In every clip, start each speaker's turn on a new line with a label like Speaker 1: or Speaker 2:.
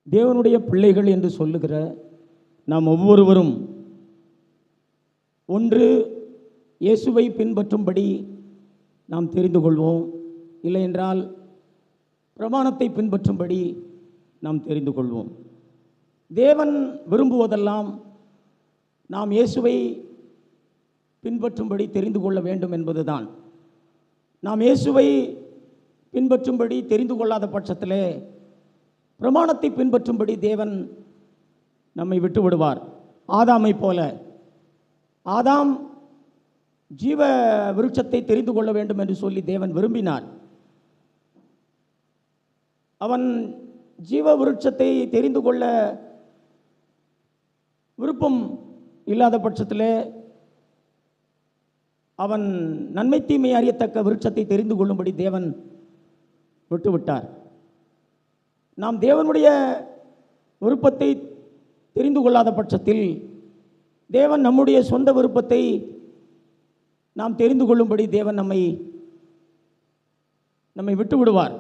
Speaker 1: தேவனுடைய பிள்ளைகள் என்று சொல்லுகிற நாம் ஒவ்வொருவரும் ஒன்று இயேசுவை பின்பற்றும்படி நாம் தெரிந்து கொள்வோம், இல்லை என்றால் பிரமாணத்தை பின்பற்றும்படி நாம் தெரிந்து கொள்வோம். தேவன் விரும்புவதெல்லாம் நாம் இயேசுவை பின்பற்றும்படி தெரிந்து கொள்ள வேண்டும் என்பதுதான். நாம் இயேசுவை பின்பற்றும்படி தெரிந்து கொள்ளாத பட்சத்திலே பிரமாணத்தை பின்பற்றும்படி தேவன் நம்மை விட்டு விடுவார். ஆதாமை போல ஆதாம் ஜீவ விருட்சத்தை தெரிந்து கொள்ள வேண்டும் என்று சொல்லி தேவன் விரும்பினார். அவன் ஜீவ விருட்சத்தை தெரிந்து கொள்ள விருப்பம் இல்லாத பட்சத்திலே அவன் நன்மை தீமை அறியத்தக்க விருட்சத்தை தெரிந்து கொள்ளும்படி தேவன் விட்டுவிட்டார். நாம் தேவனுடைய விருப்பத்தை தெரிந்து கொள்ளாத பட்சத்தில் தேவன் நம்முடைய சொந்த விருப்பத்தை நாம் தெரிந்து கொள்ளும்படி தேவன் நம்மை விட்டு விடுவார்.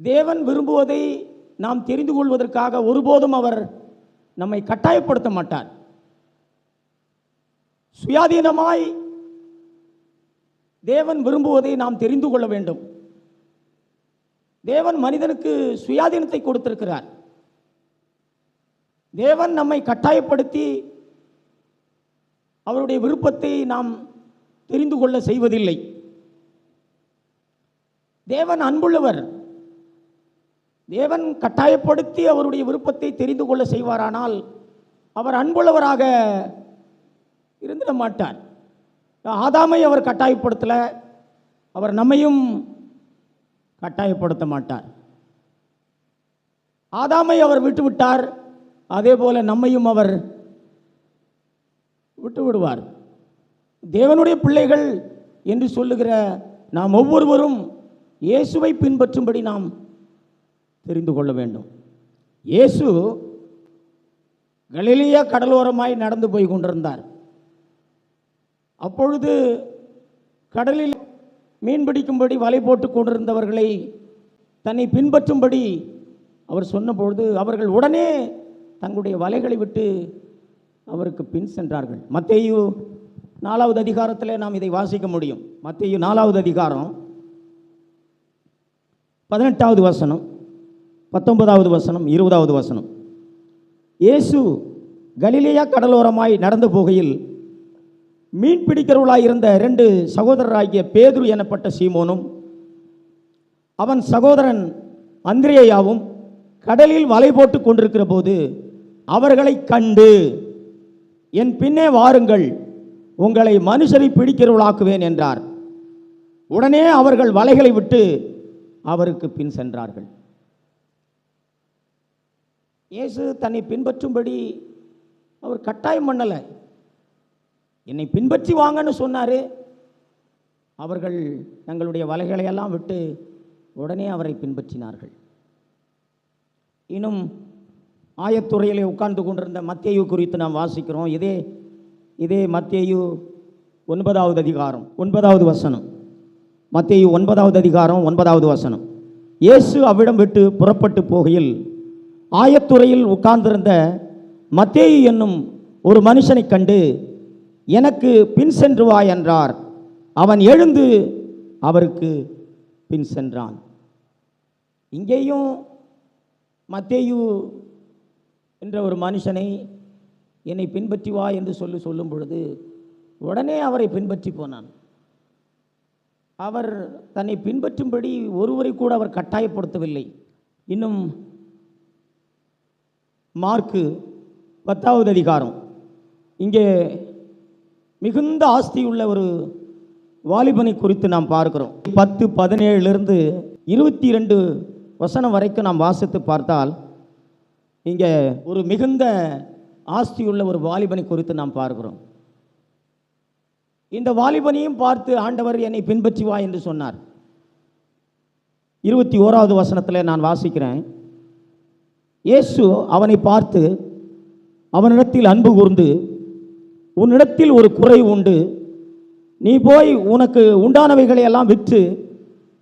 Speaker 1: தேவன் விரும்புவதை நாம் தெரிந்து கொள்வதற்காக ஒருபோதும் அவர் நம்மை கட்டாயப்படுத்த மாட்டார். சுயாதீனமாய் தேவன் விரும்புவதை நாம் தெரிந்து கொள்ள வேண்டும். தேவன் மனிதனுக்கு சுயாதீனத்தை கொடுத்திருக்கிறார். தேவன் நம்மை கட்டாயப்படுத்தி அவருடைய விருப்பத்தை நாம் தெரிந்து கொள்ள செய்வதில்லை. தேவன் அன்புள்ளவர். தேவன் கட்டாயப்படுத்தி அவருடைய விருப்பத்தை தெரிந்து கொள்ள செய்வாரானால் அவர் அன்புள்ளவராக இருந்திட மாட்டார். ஆதாமை அவர் கட்டாயப்படுத்தல, அவர் நம்மையும் கட்டாயப்படுத்த மாட்டார். ஆதாமை அவர் விட்டுவிட்டார், அதே போல நம்மையும் அவர் விட்டு விடுவார். தேவனுடைய பிள்ளைகள் என்று சொல்லுகிற நாம் ஒவ்வொருவரும் இயேசுவை பின்பற்றும்படி நாம் தெரிந்து கொள்ள வேண்டும். இயேசு கலிலேயா கடலோரமாய் நடந்து போய் கொண்டிருந்தார். அப்பொழுது கடலில் மீன் பிடிக்கும்படி வலை போட்டு கொண்டிருந்தவர்களை தன்னை பின்பற்றும்படி அவர் சொன்னபொழுது அவர்கள் உடனே தங்களுடைய வலைகளை விட்டு அவருக்கு பின் சென்றார்கள். மத்தேயு 4வது அதிகாரத்தில் நாம் இதை வாசிக்க முடியும். மத்தேயு 4வது அதிகாரம் 18வது வசனம், 19வது வசனம், 20வது வசனம். இயேசு கலிலேயா கடலோரமாய் நடந்து போகையில் மீன் பிடிக்கிறவர்களாய் இருந்த 2 சகோதரராகிய பேதுரு எனப்பட்ட சீமோனும் அவன் சகோதரன் அந்திரேயாவும் கடலில் வலை போட்டு கொண்டிருக்கிற போது அவர்களை கண்டு, என் பின்னே வாருங்கள், உங்களை மனுஷரை பிடிக்கிறவர்களாக்குவேன் என்றார். உடனே அவர்கள் வலைகளை விட்டு அவருக்கு பின் சென்றார்கள். இயேசு தன்னை பின்பற்றும்படி அவர் கட்டாயம் பண்ணலை. என்னை பின்பற்றி வாங்கன்னு சொன்னார். அவர்கள் தங்களுடைய வலைகளை எல்லாம் விட்டு உடனே அவரை பின்பற்றினார்கள். இன்னும் ஆயத்துறையிலே உட்கார்ந்து கொண்டிருந்த மத்தேயு குறித்து நாம் வாசிக்கிறோம். இதே மத்தேயு 9வது அதிகாரம் 9வது வசனம். மத்தேயு 9வது அதிகாரம் 9வது வசனம். இயேசு அவ்விடம் விட்டு புறப்பட்டு போகையில் ஆயத்துறையில் உட்கார்ந்திருந்த மத்தேயு என்னும் ஒரு மனுஷனை கண்டு, எனக்கு பின் சென்று வா என்றார். அவன் எழுந்து அவருக்கு பின் சென்றான். இங்கேயும் மத்தேயு என்ற ஒரு மனுஷனை என்னை பின்பற்றி வா என்று சொல்லும் பொழுது உடனே அவரை பின்பற்றி போனான். அவர் தன்னை பின்பற்றும்படி ஒருவரை கூட அவர் கட்டாயப்படுத்தவில்லை. இன்னும் மார்க்கு 10வது அதிகாரம், இங்கே மிகுந்த ஆஸ்தியுள்ள ஒரு வாலிபனை குறித்து நாம் பார்க்கிறோம். 10:17 22 வசனம் வரைக்கும் நாம் வாசித்து பார்த்தால் இங்கே ஒரு மிகுந்த ஆஸ்தியுள்ள ஒரு வாலிபனை குறித்து நாம் பார்க்கிறோம். இந்த வாலிபனையும் பார்த்து ஆண்டவர் என்னை பின்பற்றி வா என்று சொன்னார். 21வது வசனத்தில் நான் வாசிக்கிறேன். இயேசு அவனை பார்த்து அவனிடத்தில் அன்பு கூர்ந்து, உன்னிடத்தில் ஒரு குறை உண்டு, நீ போய் உனக்கு உண்டானவைகளை எல்லாம் விற்று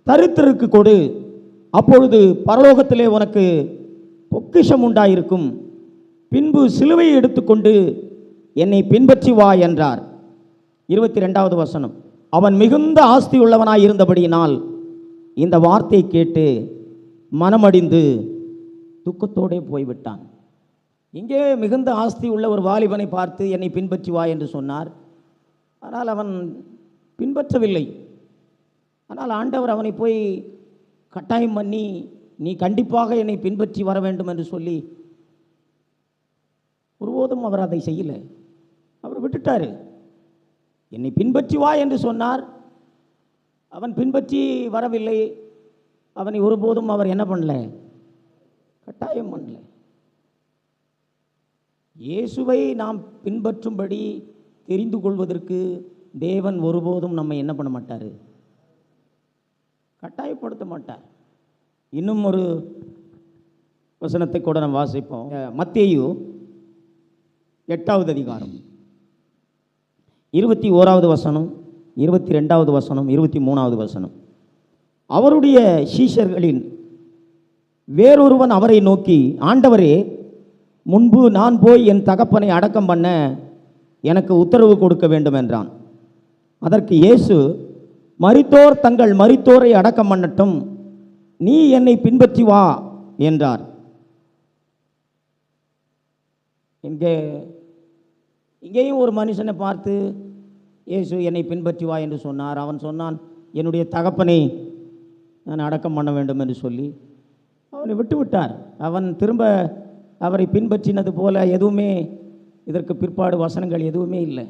Speaker 1: தரித்திரருக்கு கொடு, அப்பொழுது பரலோகத்திலே உனக்கு பொக்கிஷம் உண்டாயிருக்கும். பின்பு சிலுவையை எடுத்துக்கொண்டு என்னை பின்பற்றி வா என்றார். 22வது வசனம். அவன் மிகுந்த ஆஸ்தி உள்ளவனாய் இருந்தபடியினால் இந்த வார்த்தை கேட்டு மனமடிந்து துக்கத்தோடே போய்விட்டான். இங்கே மிகுந்த ஆஸ்தி உள்ள ஒரு வாலிபனை பார்த்து என்னை பின்பற்றி வா என்று சொன்னார். ஆனால் அவன் பின்பற்றவில்லை. ஆனால் ஆண்டவர் அவனை போய் கட்டாயம் பண்ணி நீ கண்டிப்பாக என்னை பின்பற்றி வர வேண்டும் என்று சொல்லி ஒருபோதும் அவர் அதை செய்யலை. அவர் விட்டுட்டார். என்னை பின்பற்றி வா என்று சொன்னார். அவன் பின்பற்றி வரவில்லை. அவனை ஒருபோதும் அவர் என்ன பண்ணல, கட்டாயம் பண்ணல. இயேசுவை நாம் பின்பற்றும்படி தெரிந்து கொள்வதற்கு தேவன் ஒருபோதும் நம்ம என்ன பண்ண மாட்டார், கட்டாயப்படுத்த மாட்டார். இன்னும் ஒரு வசனத்தை கூட நம்ம வாசிப்போம். மத்தேயு 8வது அதிகாரம் 21வது வசனம், 22வது வசனம், 23வது வசனம். அவருடைய சீஷர்களின் வேறொருவன் அவரை நோக்கி, ஆண்டவரே, முன்பு நான் போய் என் தகப்பனை அடக்கம் பண்ண எனக்கு உத்தரவு கொடுக்க வேண்டும் என்றான். அதற்கு இயேசு, மரித்தோர் தங்கள் மரித்தோரை அடக்கம் பண்ணட்டும், நீ என்னை பின்பற்றி வா என்றார். இங்கேயும் ஒரு மனுஷனை பார்த்து இயேசு என்னை பின்பற்றி வா என்று சொன்னார். அவன் சொன்னான், என்னுடைய தகப்பனை நான் அடக்கம் பண்ண வேண்டும் என்று சொல்லி அவனை விட்டு விட்டார். அவன் திரும்ப அவரை பின்பற்றினது போல எதுவுமே இதற்கு பிற்பாடு வசனங்கள் எதுவுமே இல்லை.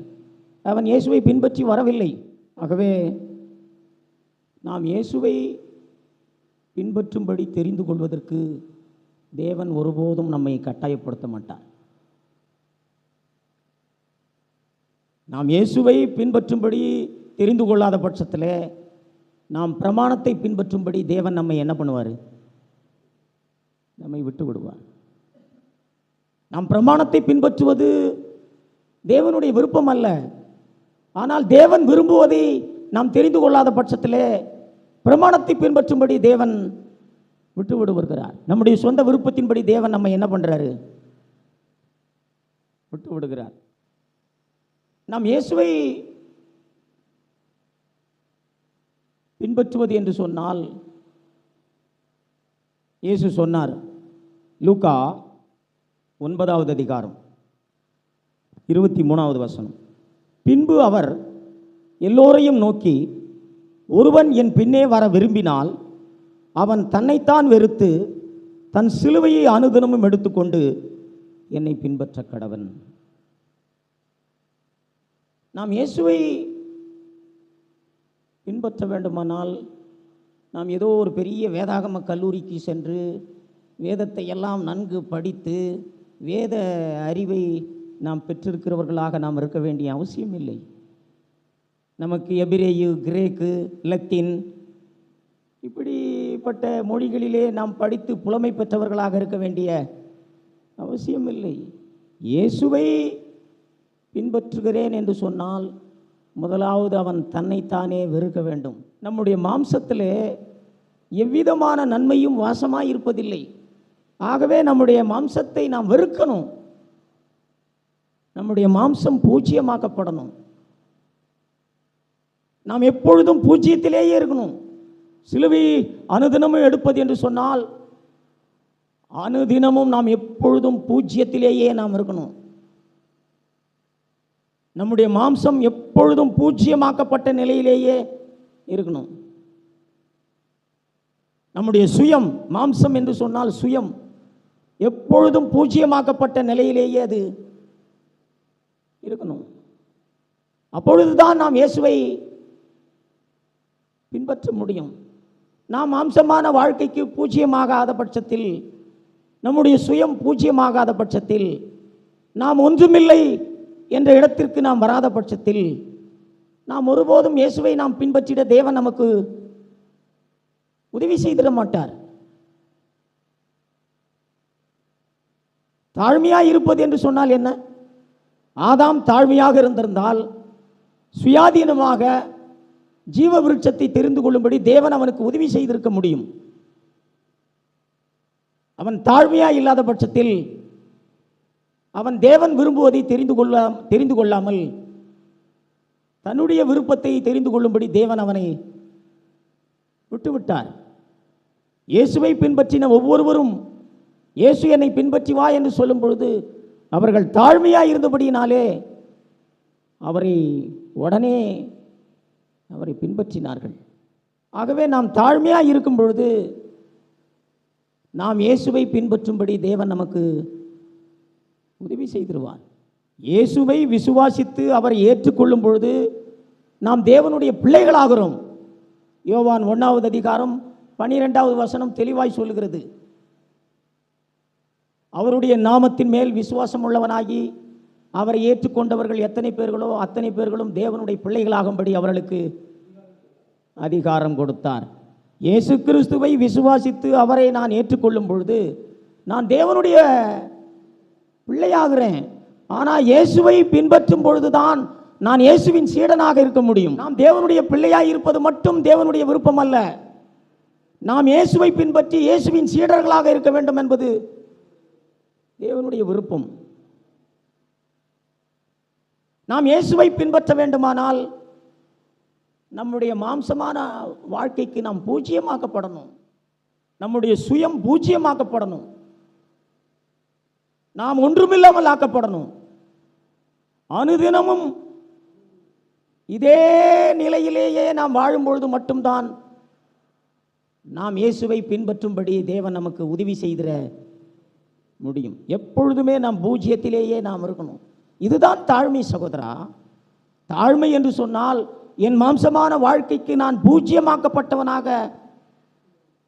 Speaker 1: அவன் இயேசுவை பின்பற்றி வரவில்லை. ஆகவே நாம் இயேசுவை பின்பற்றும்படி தெரிந்து கொள்வதற்கு தேவன் ஒருபோதும் நம்மை கட்டாயப்படுத்த மாட்டார். நாம் இயேசுவை பின்பற்றும்படி தெரிந்து கொள்ளாத பட்சத்தில் நாம் பிரமாணத்தை பின்பற்றும்படி தேவன் நம்மை என்ன பண்ணுவார், நம்மை விட்டு விடுவார். நாம் பிரமாணத்தை பின்பற்றுவது தேவனுடைய விருப்பம் அல்ல. ஆனால் தேவன் விரும்புவதை நாம் தெரிந்து கொள்ளாத பட்சத்தில் பிரமாணத்தை பின்பற்றும்படி தேவன் விட்டு விடுகிறார். நம்முடைய சொந்த விருப்பத்தின்படி தேவன் நம்ம என்ன பண்ணுறாரு, விட்டு விடுகிறார். நாம் இயேசுவை பின்பற்றுவது என்று சொன்னால், இயேசு சொன்னார், லூக்கா 9வது அதிகாரம் 23வது வசனம். பின்பு அவர் எல்லோரையும் நோக்கி, ஒருவன் என் பின்னே வர விரும்பினால் அவன் தன்னைத்தான் வெறுத்து தன் சிலுவையை அனுதினமும் எடுத்துக்கொண்டு என்னை பின்பற்ற கடவன். நாம் இயேசுவை பின்பற்ற வேண்டுமானால் நாம் ஏதோ ஒரு பெரிய வேதாகம கல்லூரிக்கு சென்று வேதத்தை எல்லாம் நன்கு படித்து வேத அறிவை நாம் பெற்றிருக்கிறவர்களாக நாம் இருக்க வேண்டிய அவசியம் இல்லை. நமக்கு எபிரேயு, கிரேக்கு, லத்தீன் இப்படிப்பட்ட மொழிகளிலே நாம் படித்து புலமை பெற்றவர்களாக இருக்க வேண்டிய அவசியம் இல்லை. இயேசுவை பின்பற்றுகிறேன் என்று சொன்னால் முதலாவது அவன் தன்னைத்தானே வெறுக்க வேண்டும். நம்முடைய மாம்சத்திலே எவ்விதமான நன்மையும் வாசமாய் இருப்பதில்லை. ஆகவே நம்முடைய மாம்சத்தை நாம் வெறுக்கணும். நம்முடைய மாம்சம் பூஜ்யமாக்கப்படணும். நாம் எப்பொழுதும் பூஜ்யத்திலேயே இருக்கணும். சிலுவை அனுதினமும் எடுப்பது என்று சொன்னால் அனுதினமும் நாம் எப்பொழுதும் பூஜ்யத்திலேயே நாம் இருக்கணும். நம்முடைய மாம்சம் எப்பொழுதும் பூஜ்யமாக்கப்பட்ட நிலையிலேயே இருக்கணும். நம்முடைய சுயம், மாம்சம் என்று சொன்னால் சுயம், எப்பொழுதும் பூஜ்யமாக்கப்பட்ட நிலையிலேயே அது இருக்கணும். அப்பொழுதுதான் நாம் இயேசுவை பின்பற்ற முடியும். நாம் மாம்சமான வாழ்க்கைக்கு பூஜ்யமாகாத பட்சத்தில், நம்முடைய சுயம் பூஜ்யமாகாத பட்சத்தில், நாம் ஒன்றுமில்லை என்ற இடத்திற்கு நாம் வராத பட்சத்தில் நாம் ஒருபோதும் இயேசுவை நாம் பின்பற்றிட தேவன் நமக்கு உதவி செய்திட மாட்டார். தாழ்மையாக இருப்பது என்று சொன்னால் என்ன? ஆதாம் தாழ்மையாக இருந்திருந்தால் சுயாதீனமாக ஜீவ விருட்சத்தை தெரிந்து கொள்ளும்படி தேவன் அவனுக்கு உதவி செய்திருக்க முடியும். அவன் தாழ்மையாக இல்லாத பட்சத்தில் அவன் தேவன் விரும்புவதை தெரிந்து கொள்ளாமல் தன்னுடைய விருப்பத்தை தெரிந்து கொள்ளும்படி தேவன் அவனை விட்டுவிட்டார். இயேசுவை பின்பற்றின ஒவ்வொருவரும் இயேசு என்னை பின்பற்றி வா என்று சொல்லும் பொழுது அவர்கள் தாழ்மையாக இருந்தபடியினாலே உடனே அவரை பின்பற்றினார்கள். ஆகவே நாம் தாழ்மையாக இருக்கும் பொழுது நாம் இயேசுவை பின்பற்றும்படி தேவன் நமக்கு உதவி செய்திருவார். இயேசுவை விசுவாசித்து அவரை ஏற்றுக்கொள்ளும் பொழுது நாம் தேவனுடைய பிள்ளைகளாகிறோம். யோவான் 1வது அதிகாரம் 12வது வசனம் தெளிவாய் சொல்லுகிறது. அவருடைய நாமத்தின் மேல் விசுவாசம் உள்ளவனாகி அவரை ஏற்றுக்கொண்டவர்கள் எத்தனை பேர்களோ அத்தனை பேர்களும் தேவனுடைய பிள்ளைகளாகும்படி அவர்களுக்கு அதிகாரம் கொடுத்தார். இயேசு கிறிஸ்துவை விசுவாசித்து அவரை நான் ஏற்றுக்கொள்ளும் பொழுது நான் தேவனுடைய பிள்ளையாகிறேன். ஆனால் இயேசுவை பின்பற்றும் பொழுதுதான் நான் இயேசுவின் சீடனாக இருக்க முடியும். நாம் தேவனுடைய பிள்ளையாய் இருப்பது மட்டும் தேவனுடைய விருப்பம் அல்ல. நாம் இயேசுவை பின்பற்றி இயேசுவின் சீடர்களாக இருக்க வேண்டும் என்பது தேவனுடைய விருப்பம். நாம் இயேசுவை பின்பற்ற வேண்டுமானால் நம்முடைய மாம்சமான வாழ்க்கைக்கு நாம் பூஜ்யமாக்கப்படணும். நம்முடைய சுயம் பூஜ்யமாக்கப்படணும். நாம் ஒன்றுமில்லாமல் ஆக்கப்படணும். அனுதினமும் இதே நிலையிலேயே நாம் வாழும்பொழுது மட்டும்தான் நாம் இயேசுவை பின்பற்றும்படி தேவன் நமக்கு உதவி செய்திட முடியும். எப்பொழுதுமே நாம் பூஜ்யத்திலேயே நாம் இருக்கணும். இதுதான் தாழ்மை சகோதரா. தாழ்மை என்று சொன்னால் என் மாம்சமான வாழ்க்கைக்கு நான் பூஜ்யமாக்கப்பட்டவனாக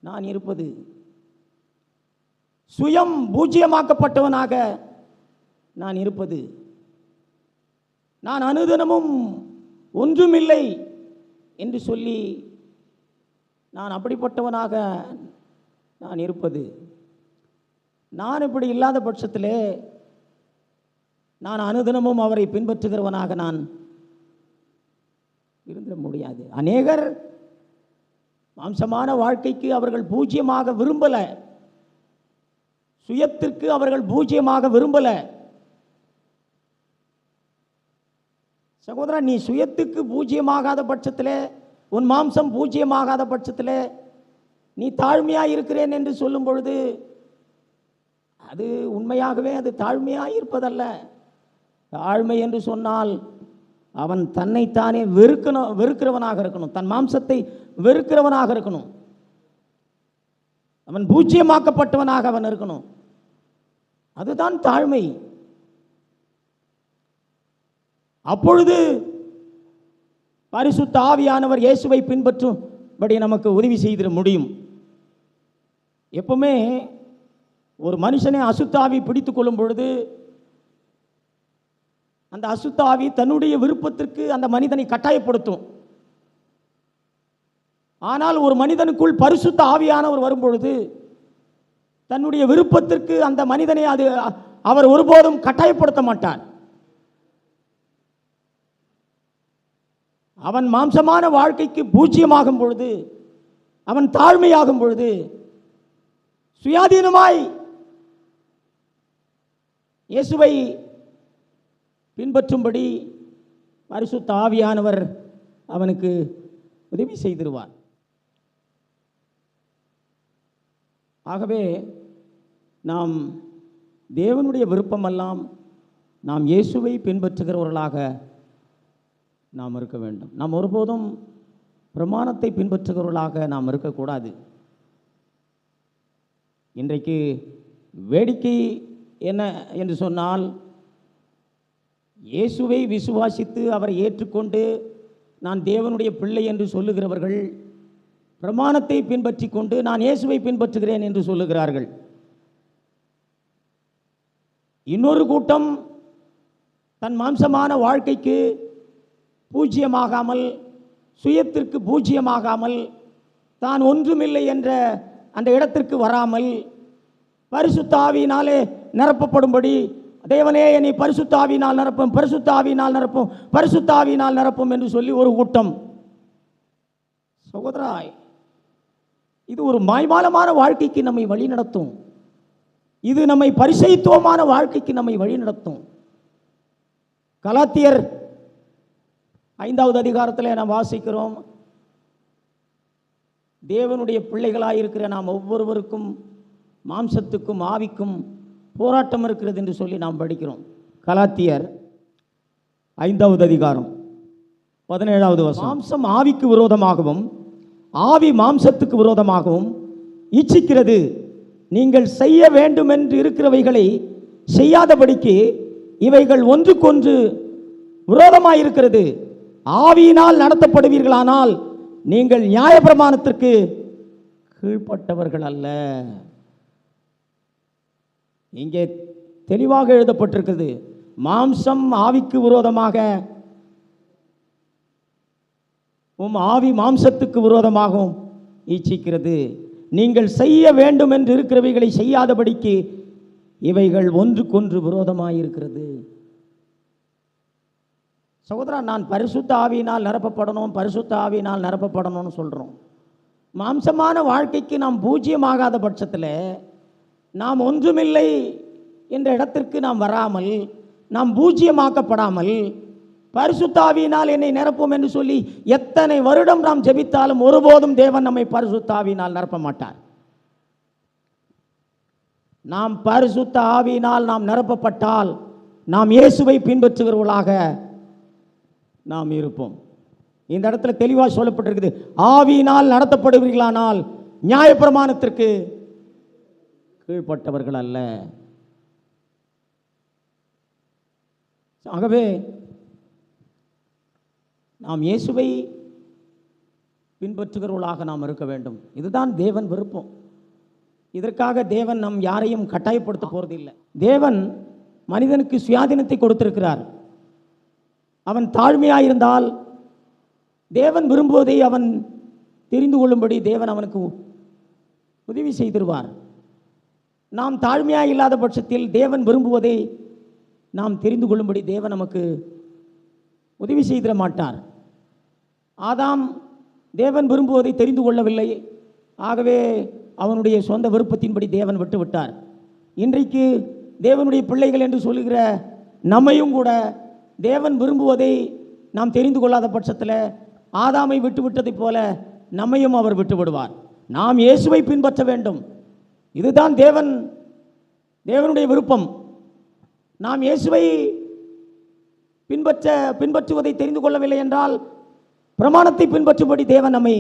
Speaker 1: நான் இருப்பது, சுயம் பூஜ்யமாக்கப்பட்டவனாக நான் இருப்பது, நான் அனுதினமும் ஒன்றுமில்லை என்று சொல்லி நான் அப்படிப்பட்டவனாக நான் இருப்பது. நான் இப்படி இல்லாத பட்சத்திலே நான் அனுதினமும் அவரை பின்பற்றுகிறவனாக நான் இருந்திட முடியாது. அநேகர் மாம்சமான வாழ்க்கைக்கு அவர்கள் பூஜ்யமாக விரும்பல, சுயத்திற்கு அவர்கள் பூஜ்யமாக விரும்பல. சகோதரா, நீ சுயத்துக்கு பூஜ்யமாகாத பட்சத்தில், உன் மாம்சம் பூஜ்யமாகாத பட்சத்தில் நீ தாழ்மையாக இருக்கிறேன் என்று சொல்லும் பொழுது அது உண்மையாகவே அது தாழ்மையாக இருப்பதல்ல. தாழ்மை என்று சொன்னால் அவன் தன்னைத்தானே வெறுக்கிறவனாக இருக்கணும். தன் மாம்சத்தை வெறுக்கிறவனாக இருக்கணும். அவன் பூஜ்யமாக்கப்பட்டவனாக அவன் இருக்கணும். அதுதான் தாழ்மை. அப்பொழுது பரிசுத்த ஆவியானவர் இயேசுவை பின்பற்றும்படி நமக்கு உதவி செய்திட முடியும். எப்பவுமே ஒரு மனுஷனை அசுத்தாவி பிடித்துக் கொள்ளும் பொழுது அந்த அசுத்தாவி தன்னுடைய விருப்பத்திற்கு அந்த மனிதனை கட்டாயப்படுத்தும். ஆனால் ஒரு மனிதனுக்குள் பரிசுத்த ஆவியானவர் வரும்பொழுது தன்னுடைய விருப்பத்திற்கு அந்த மனிதனை அவர் ஒருபோதும் கட்டாயப்படுத்த மாட்டார். அவன் மாம்சமான வாழ்க்கைக்கு பூஜ்யமாகும் பொழுது, அவன் தாழ்மையாகும் பொழுது, சுயாதீனமாய் இயேசுவை பின்பற்றும்படி பரிசுத்த ஆவியானவர் அவனுக்கு உதவி செய்திருவார். ஆகவே நாம் தேவனுடைய விருப்பமெல்லாம் நாம் இயேசுவை பின்பற்றுகிறவர்களாக நாம் இருக்க வேண்டும். நாம் ஒருபோதும் பிரமாணத்தை பின்பற்றுகிறவர்களாக நாம் இருக்கக்கூடாது. இன்றைக்கு வேடிக்கை என்ன என்று சொன்னால், இயேசுவை விசுவாசித்து அவரை ஏற்றுக்கொண்டு நான் தேவனுடைய பிள்ளை என்று சொல்லுகிறவர்கள் பிரமாணத்தை பின்பற்றி கொண்டு நான் இயேசுவை பின்பற்றுகிறேன் என்று சொல்லுகிறார்கள். இன்னொரு கூட்டம் தன் மாம்சமான வாழ்க்கைக்கு பூஜ்யமாகாமல், சுயத்திற்கு பூஜ்யமாகாமல், தான் ஒன்றுமில்லை என்ற அந்த இடத்திற்கு வராமல் பரிசுத்த ஆவியினாலே நிரப்பப்படும்படி, தேவனே என்னை பரிசுத்த ஆவியினால் நிரப்பும், பரிசுத்த ஆவியினால் நிரப்பும், பரிசுத்த ஆவியினால் நிரப்பும் என்று சொல்லி ஒரு கூட்டம். சகோதரா, இது ஒரு மாய்மாலமான வாழ்க்கைக்கு நம்மை வழி நடத்தும். இது நம்மை பரிசுத்தமான வாழ்க்கைக்கு நம்மை வழிநடத்தும். கலாத்தியர் 5வது அதிகாரத்தில் நாம் வாசிக்கிறோம், தேவனுடைய பிள்ளைகளாயிருக்கிற நாம் ஒவ்வொருவருக்கும் மாம்சத்துக்கும் ஆவிக்கும் போராட்டம் இருக்கிறது என்று சொல்லி நாம் படிக்கிறோம். கலாத்தியர் 5வது அதிகாரம் 17வது வசனம், மாம்சம் ஆவிக்கு விரோதமாகவும் ஆவி மாம்சத்துக்கு விரோதமாகவும் இச்சிக்கிறது. நீங்கள் செய்ய வேண்டும் என்று இருக்கிறவைகளை செய்யாதபடிக்கு இவைகள் ஒன்றுக்கொன்று விரோதமாயிருக்கிறது. ஆவியினால் நடத்தப்படுவீர்களானால் நீங்கள் நியாயப்பிரமாணத்திற்கு கீழ்ப்பட்டவர்கள் அல்ல. இங்கே தெளிவாக எழுதப்பட்டிருக்கிறது, மாம்சம் ஆவிக்கு விரோதமாக ஆவி மாம்சத்துக்கு விரோதமாகவும் இச்சிக்கிறது. நீங்கள் செய்ய வேண்டும் என்று இருக்கிறவைகளை செய்யாதபடிக்கு இவைகள் ஒன்றுக்கொன்று விரோதமாயிருக்கிறது. சகோதரா, நான் பரிசுத்த ஆவியினால் நிரப்பப்படணும்னு சொல்கிறோம். மாம்சமான வாழ்க்கைக்கு நாம் பூஜ்யமாகாத பட்சத்தில் நாம் ஒன்றுமில்லை என்ற இடத்திற்கு நாம் வராமல், நாம் பூஜ்யமாக்கப்படாமல், பரிசுத்த ஆவியினால் என்னை நிரப்பும் என்று சொல்லி எத்தனை வருடம் நாம் ஜெபித்தாலும் ஒருபோதும் தேவன் நம்மை பரிசுத்த ஆவியினால் நிரப்ப மாட்டார். நாம் பரிசுத்த ஆவியினால் நாம் நிரப்பப்பட்டால் நாம் இயேசுவை பின்பற்றுகிறவர்களாக நாம் இருப்போம். இந்த இடத்துல தெளிவாக சொல்லப்பட்டிருக்குது, ஆவியினால் நடத்தப்படுவீர்களானால் நியாயப்பிரமாணத்திற்கு கீழ்ப்பட்டவர்கள் அல்ல. ஆகவே நாம் இயேசுவை பின்பற்றுகிறவர்களாக நாம் இருக்க வேண்டும். இதுதான் தேவன் விருப்பம். இதற்காக தேவன் நம் யாரையும் கட்டாயப்படுத்த போறதில்லை. தேவன் மனிதனுக்கு சுயாதீனத்தை கொடுத்திருக்கிறார். அவன் தாழ்மையாயிருந்தால் தேவன் விரும்புவதை அவன் தெரிந்து கொள்ளும்படி தேவன் அவனுக்கு உதவி செய்திருவார். நாம் தாழ்மையாக இல்லாத பட்சத்தில் தேவன் விரும்புவதை நாம் தெரிந்து கொள்ளும்படி தேவன் நமக்கு உதவி செய்திட மாட்டார். ஆதாம் தேவன் விரும்புவதை தெரிந்து கொள்ளவில்லை. ஆகவே அவனுடைய சொந்த விருப்பத்தின்படி தேவன் விட்டுவிட்டார். இன்றைக்கு தேவனுடைய பிள்ளைகள் என்று சொல்லுகிற நம்மையும் கூட தேவன் விரும்புவதை நாம் தெரிந்து கொள்ளாத பட்சத்தில் ஆதாமை விட்டுவிட்டதைப் போல நம்மையும் அவர் விட்டு விடுவார். நாம் இயேசுவை பின்பற்ற வேண்டும். இதுதான் தேவனுடைய விருப்பம். நாம் இயேசுவை பின்பற்றுவதை தெரிந்து கொள்ளவில்லை என்றால் பிரமாணத்தை பின்பற்றும்படி தேவன் நம்மை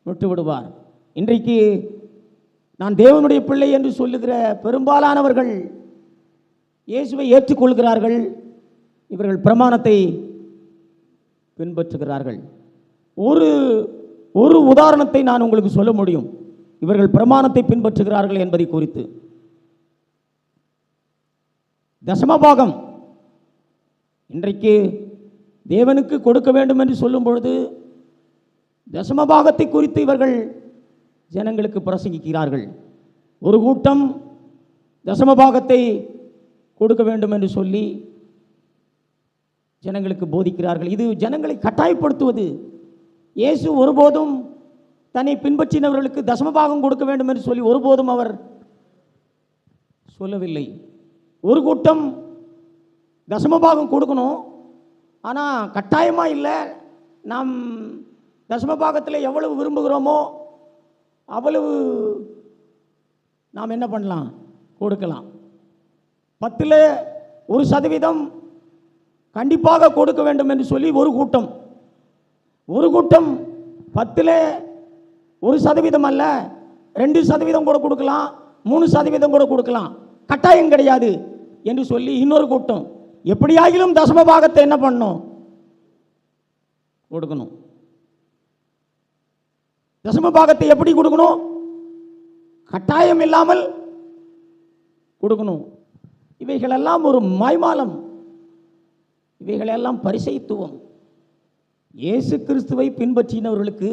Speaker 1: விட்டு விடுவார். இன்றைக்கு நான் தேவனுடைய பிள்ளை என்று சொல்லுகிற பெரும்பாலானவர்கள் இயேசுவை ஏற்றுக்கொள்கிறார்கள். இவர்கள் பிரமாணத்தை பின்பற்றுகிறார்கள். ஒரு உதாரணத்தை நான் உங்களுக்கு சொல்ல முடியும், இவர்கள் பிரமாணத்தை பின்பற்றுகிறார்கள் என்பதை குறித்து. தசமபாகம் இன்றைக்கு தேவனுக்கு கொடுக்க வேண்டும் என்று சொல்லும் பொழுது தசமபாகத்தை குறித்து இவர்கள் ஜனங்களுக்கு பிரசங்கிக்கிறார்கள். ஒரு கூட்டம் தசமபாகத்தை கொடுக்க வேண்டும் என்று சொல்லி ஜனங்களுக்கு போதிக்கிறார்கள். இது ஜனங்களை கட்டாயப்படுத்துவது. இயேசு ஒருபோதும் தன்னை பின்பற்றினவர்களுக்கு தசமபாகம் கொடுக்க வேண்டும் என்று சொல்லி ஒருபோதும் அவர் சொல்லவில்லை. ஒரு கூட்டம் தசமபாகம் கொடுக்கணும், ஆனால் கட்டாயமாக இல்லை. நாம் தசமபாகத்தில் எவ்வளவு விரும்புகிறோமோ அவ்வளவு நாம் என்ன பண்ணலாம், கொடுக்கலாம். 10% கண்டிப்பாக கொடுக்க வேண்டும் என்று சொல்லி ஒரு கூட்டம் 10% அல்ல, 2% கூட கொடுக்கலாம், 3% கூட கொடுக்கலாம், கட்டாயம் கிடையாது என்று சொல்லி இன்னொரு கூட்டம் எப்படியாகிலும் தசமபாகத்தை என்ன பண்ணணும், கொடுக்கணும். தசமபாகத்தை எப்படி கொடுக்கணும்? கட்டாயம் இல்லாமல் கொடுக்கணும். இவைகளெல்லாம் ஒரு மாய்மாலம், இவைகளெல்லாம் பரிசைத்துவம். இயேசு கிறிஸ்துவை பின்பற்றினவர்களுக்கு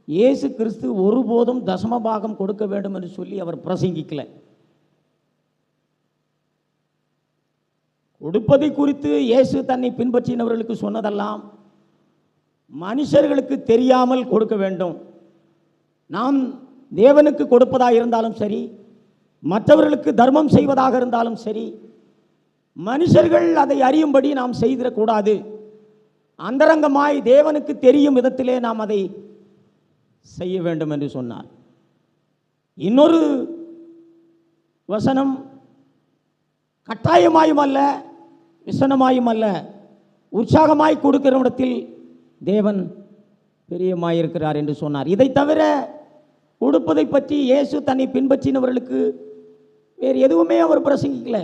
Speaker 1: இயேசு கிறிஸ்து ஒருபோதும் தசமபாகம் கொடுக்க வேண்டும் என்று சொல்லி அவர் பிரசங்கிக்கல. கொடுப்பதை குறித்து இயேசு தன்னை பின்பற்றினவர்களுக்கு சொன்னதெல்லாம் மனுஷர்களுக்கு தெரியாமல் கொடுக்க வேண்டும். நாம் தேவனுக்கு கொடுப்பதாக இருந்தாலும் சரி, மற்றவர்களுக்கு தர்மம் செய்வதாக இருந்தாலும் சரி, மனுஷர்கள் அதை அறியும்படி நாம் செய்திடக்கூடாது. அந்தரங்கமாய் தேவனுக்கு தெரியும் விதத்திலே நாம் அதை செய்ய வேண்டும் என்று சொன்னார். இன்னொரு வசனம், கட்டாயமாயும் அல்ல, விசனமாயும் அல்ல, உற்சாகமாய் கொடுக்கிற இடத்தில் தேவன் பிரியமாயிருக்கிறார் என்று சொன்னார். இதை தவிர கொடுப்பதை பற்றி இயேசு தன்னை பின்பற்றினவர்களுக்கு வேறு எதுவுமே அவர் பிரசங்கிக்கல.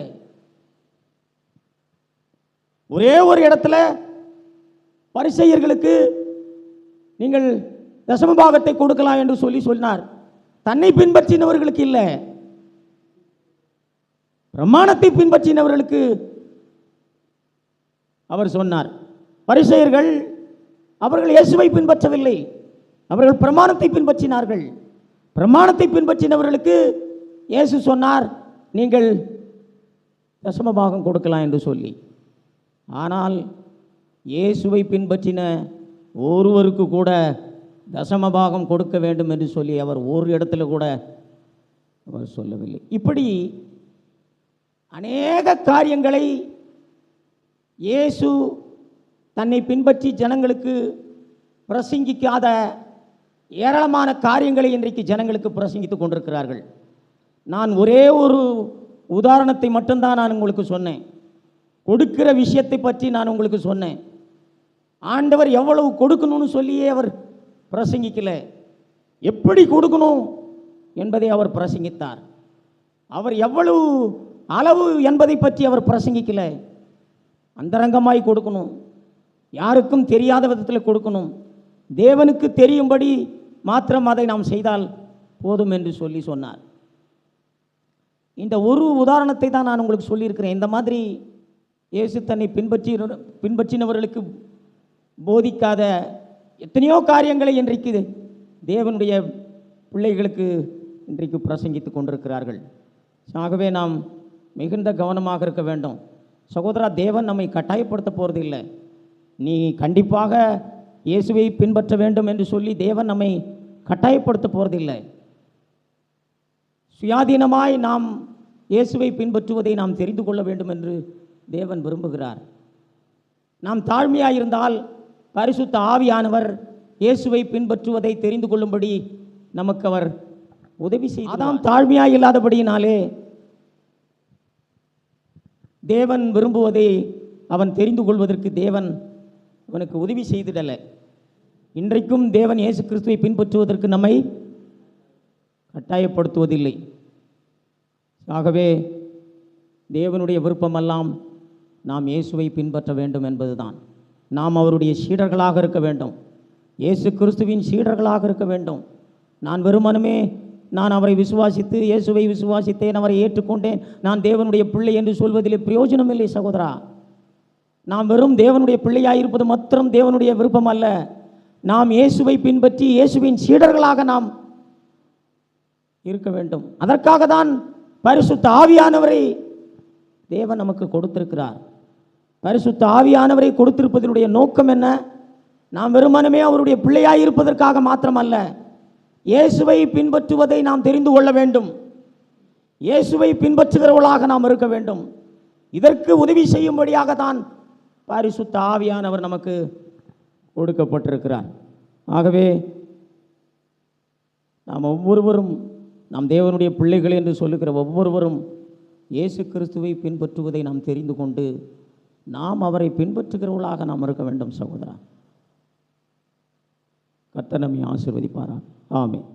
Speaker 1: ஒரே ஒரு இடத்துல பரிசேயர்களுக்கு நீங்கள் தசமபாகத்தை கொடுக்கலாம் என்று சொல்லி சொன்னார். தன்னை பின்பற்றினவர்களுக்கு இல்லை, பிரமாணத்தை பின்பற்றினவர்களுக்கு அவர் சொன்னார். பரிசேயர்கள் அவர்கள் இயேசுவை பின்பற்றவில்லை, அவர்கள் பிரமாணத்தை பின்பற்றினார்கள். பிரமாணத்தை பின்பற்றினவர்களுக்கு இயேசு சொன்னார், நீங்கள் தசமபாகம் கொடுக்கலாம் என்று சொல்லி. ஆனால் இயேசுவை பின்பற்றின ஒருவருக்கு கூட தசமபாகம் கொடுக்க வேண்டும் என்று சொல்லி அவர் ஒரு இடத்துல கூட அவர் சொல்லவில்லை. இப்படி அநேக காரியங்களை இயேசு தன்னை பின்பற்றி ஜனங்களுக்கு பிரசங்கிக்காத ஏராளமான காரியங்களை இன்றைக்கு ஜனங்களுக்கு பிரசங்கித்துக் கொண்டிருக்கிறார்கள். நான் ஒரே ஒரு உதாரணத்தை மட்டும்தான் நான் உங்களுக்கு சொன்னேன். கொடுக்கிற விஷயத்தை பற்றி நான் உங்களுக்கு சொன்னேன். ஆண்டவர் எவ்வளவு கொடுக்கணும்னு சொல்லியே அவர் பிரசங்கிக்கல, எப்படி கொடுக்கணும் என்பதை அவர் பிரசங்கித்தார். அவர் எவ்வளவு அளவு என்பதை பற்றி அவர் பிரசங்கிக்கல. அந்தரங்கமாய் கொடுக்கணும், யாருக்கும் தெரியாத விதத்தில் கொடுக்கணும், தேவனுக்கு தெரியும்படி மாத்திரம் அதை நாம் செய்தால் போதும் என்று சொல்லி சொன்னார். இந்த ஒரு உதாரணத்தை தான் நான் உங்களுக்கு சொல்லியிருக்கிறேன். இந்த மாதிரி இயேசு தன்னை பின்பற்றினவர்களுக்கு போதிக்காத எத்தனையோ காரியங்களை இன்றைக்கு தேவனுடைய பிள்ளைகளுக்கு இன்றைக்கு பிரசங்கித்து கொண்டிருக்கிறார்கள். ஆகவே நாம் மிகுந்த கவனமாக இருக்க வேண்டும். சகோதரா, தேவன் நம்மை கட்டாயப்படுத்த போகிறது இல்லை. நீ கண்டிப்பாக இயேசுவை பின்பற்ற வேண்டும் என்று சொல்லி தேவன் நம்மை கட்டாயப்படுத்த போவதில்லை. சுயாதீனமாய் நாம் இயேசுவை பின்பற்றுவதை நாம் தெரிந்து கொள்ள வேண்டும் என்று தேவன் விரும்புகிறார். நாம் தாழ்மையாக இருந்தால் பரிசுத்த ஆவியானவர் இயேசுவை பின்பற்றுவதை தெரிந்து கொள்ளும்படி நமக்கு அவர் உதவி செய்தார். நாம் தாழ்மையாக இல்லாதபடியினாலே தேவன் விரும்புவதை அவன் தெரிந்து கொள்வதற்கு தேவன் அவனுக்கு உதவி செய்திடலை. இன்றைக்கும் தேவன் இயேசு கிறிஸ்துவை பின்பற்றுவதற்கு நம்மை கட்டாயப்படுத்துவதில்லை. ஆகவே தேவனுடைய விருப்பமெல்லாம் நாம் இயேசுவை பின்பற்ற வேண்டும் என்பதுதான். நாம் அவருடைய சீடர்களாக இருக்க வேண்டும், இயேசு கிறிஸ்துவின் சீடர்களாக இருக்க வேண்டும். நான் வெறுமனமே நான் அவரை விசுவாசித்து இயேசுவை விசுவாசித்தேன், அவரை ஏற்றுக்கொண்டேன், நான் தேவனுடைய பிள்ளை என்று சொல்வதில் பிரயோஜனம் இல்லை சகோதரா. நாம் வெறும் தேவனுடைய பிள்ளையாயிருப்பது மாத்திரம் தேவனுடைய விருப்பம் அல்ல. நாம் இயேசுவை பின்பற்றி இயேசுவின் சீடர்களாக நாம் இருக்க வேண்டும். அதற்காக தான் பரிசுத்த ஆவியானவரை தேவன் நமக்கு கொடுத்திருக்கிறார். பரிசுத்த ஆவியானவரை கொடுத்திருப்பதனுடைய நோக்கம் என்ன? நாம் வெறுமனமே அவருடைய பிள்ளையாயிருப்பதற்காக மாத்திரமல்ல, இயேசுவை பின்பற்றுவதை நாம் தெரிந்து கொள்ள வேண்டும், இயேசுவை பின்பற்றுகிறவர்களாக நாம் இருக்க வேண்டும். இதற்கு உதவி செய்யும்படியாக தான் பரிசுத்த ஆவியானவர் நமக்கு கொடுக்கப்பட்டிருக்கிறார். ஆகவே நாம் ஒவ்வொருவரும், நாம் தேவனுடைய பிள்ளைகள் என்று சொல்லுகிற ஒவ்வொருவரும் இயேசு கிறிஸ்துவை பின்பற்றுவதை நாம் தெரிந்து கொண்டு நாம் அவரை பின்பற்றுகிறவர்களாக நாம் இருக்க வேண்டும் சகோதரா. கர்த்தர் நம்மை ஆசீர்வதிப்பாராக. ஆமென்.